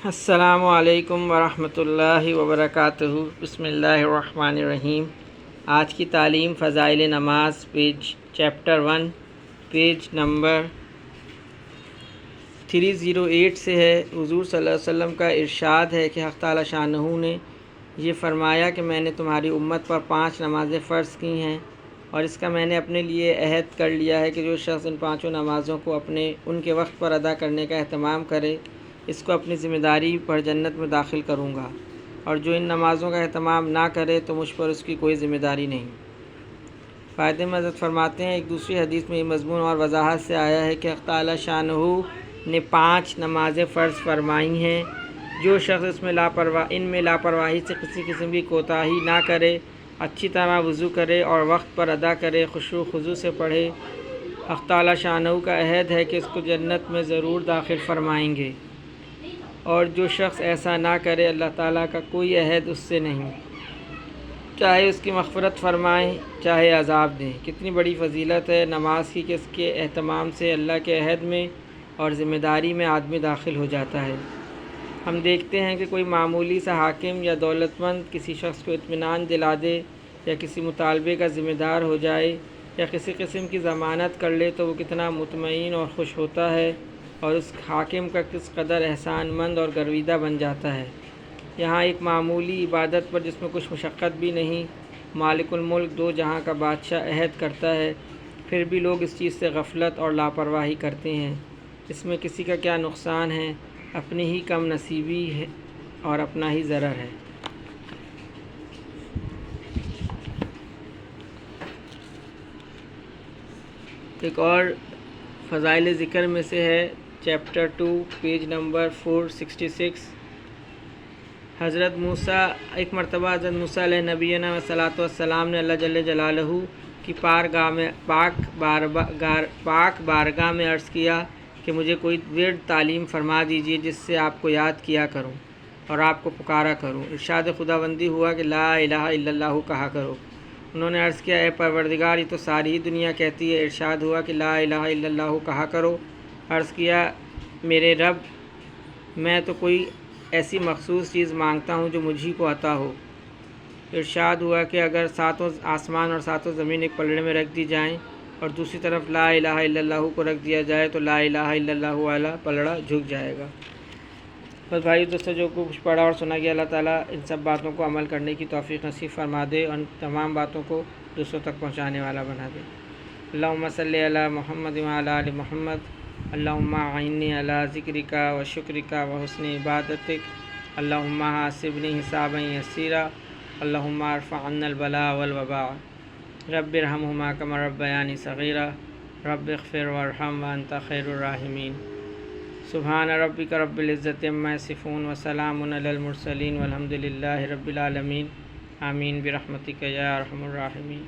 السلام علیکم ورحمۃ اللہ وبرکاتہ۔ بسم اللہ الرحمن الرحیم۔ آج کی تعلیم فضائل نماز چیپٹر 1 پیج نمبر 308 سے ہے۔ حضور صلی اللہ علیہ وسلم کا ارشاد ہے کہ حق تعالی شانہ نے یہ فرمایا کہ میں نے تمہاری امت پر 5 نمازیں فرض کی ہیں، اور اس کا میں نے اپنے لیے عہد کر لیا ہے کہ جو شخص ان 5 نمازوں کو ان کے وقت پر ادا کرنے کا اہتمام کرے، اس کو اپنی ذمہ داری پر جنت میں داخل کروں گا، اور جو ان نمازوں کا اہتمام نہ کرے تو مجھ پر اس کی کوئی ذمہ داری نہیں۔ فائدے میں حضرت فرماتے ہیں، ایک دوسری حدیث میں یہ مضمون اور وضاحت سے آیا ہے کہ حق تعالی شانہ نے 5 نمازیں فرض فرمائی ہیں۔ جو شخص ان میں لاپرواہی سے کسی قسم کی کوتاہی نہ کرے، اچھی طرح وضو کرے اور وقت پر ادا کرے، خشوع و خضوع سے پڑھے، حق تعالی شانہ کا عہد ہے کہ اس کو جنت میں ضرور داخل فرمائیں گے، اور جو شخص ایسا نہ کرے اللہ تعالیٰ کا کوئی عہد اس سے نہیں، چاہے اس کی مغفرت فرمائیں چاہے عذاب دیں۔ کتنی بڑی فضیلت ہے نماز کی کہ اس کے اہتمام سے اللہ کے عہد میں اور ذمہ داری میں آدمی داخل ہو جاتا ہے۔ ہم دیکھتے ہیں کہ کوئی معمولی سا حاکم یا دولت مند کسی شخص کو اطمینان دلا دے، یا کسی مطالبے کا ذمہ دار ہو جائے، یا کسی قسم کی ضمانت کر لے تو وہ کتنا مطمئن اور خوش ہوتا ہے، اور اس حاکم کا کس قدر احسان مند اور گرویدہ بن جاتا ہے۔ یہاں ایک معمولی عبادت پر جس میں کچھ مشقت بھی نہیں، مالک الملک دو جہاں کا بادشاہ عہد کرتا ہے، پھر بھی لوگ اس چیز سے غفلت اور لاپرواہی کرتے ہیں۔ اس میں کسی کا کیا نقصان ہے؟ اپنی ہی کم نصیبی ہے اور اپنا ہی ضرر ہے۔ ایک اور فضائل ذکر میں سے ہے چیپٹر 2 پیج نمبر 466۔ حضرت موسیٰ ایک مرتبہ حضرت موسیٰ علیہ نبینا صلاۃ والسلام نے اللہ جل جلالہ کی پاک بارگاہ میں عرض کیا کہ مجھے کوئی ورد تعلیم فرما دیجیے جس سے آپ کو یاد کیا کروں اور آپ کو پکارا کروں۔ ارشاد خداوندی ہوا کہ لا الہ الا اللہ کہا کرو۔ انہوں نے عرض کیا، اے پروردگار، یہ تو ساری ہی دنیا کہتی ہے۔ ارشاد ہوا کہ لا الہ الا اللہ کہا کرو۔ عرض کیا، میرے رب، میں تو کوئی ایسی مخصوص چیز مانگتا ہوں جو مجھی کو عطا ہو۔ ارشاد ہوا کہ اگر 7 آسمان اور 7 زمین ایک پلڑے میں رکھ دی جائیں اور دوسری طرف لا الہ الا اللہ کو رکھ دیا جائے تو لا الہ الا اللہ والا پلڑا جھک جائے گا۔ بس بھائی دوستو، جو کچھ پڑھا اور سنا گیا، اللہ تعالیٰ ان سب باتوں کو عمل کرنے کی توفیق نصیب فرما دے اور ان تمام باتوں کو دوسروں تک پہنچانے والا بنا دے۔ اللہم صلی علی محمد وعلی آل محمد۔ اللہم اعنی علی ذکرک و شکرک و حسن عبادتک۔ اللہم حاسبنی حسابا یسیرا۔ اللہم ارفع عنا البلاء والوباء۔ رب ارحمہما کما ربیانی صغیرا۔ رب اغفر وارحم وانت خیر الراحمین۔ سبحان ربک رب العزت عما یصفون وسلام علی المرسلین والحمد للہ رب العالمین۔ آمین برحمتک یا ارحم الراحمین۔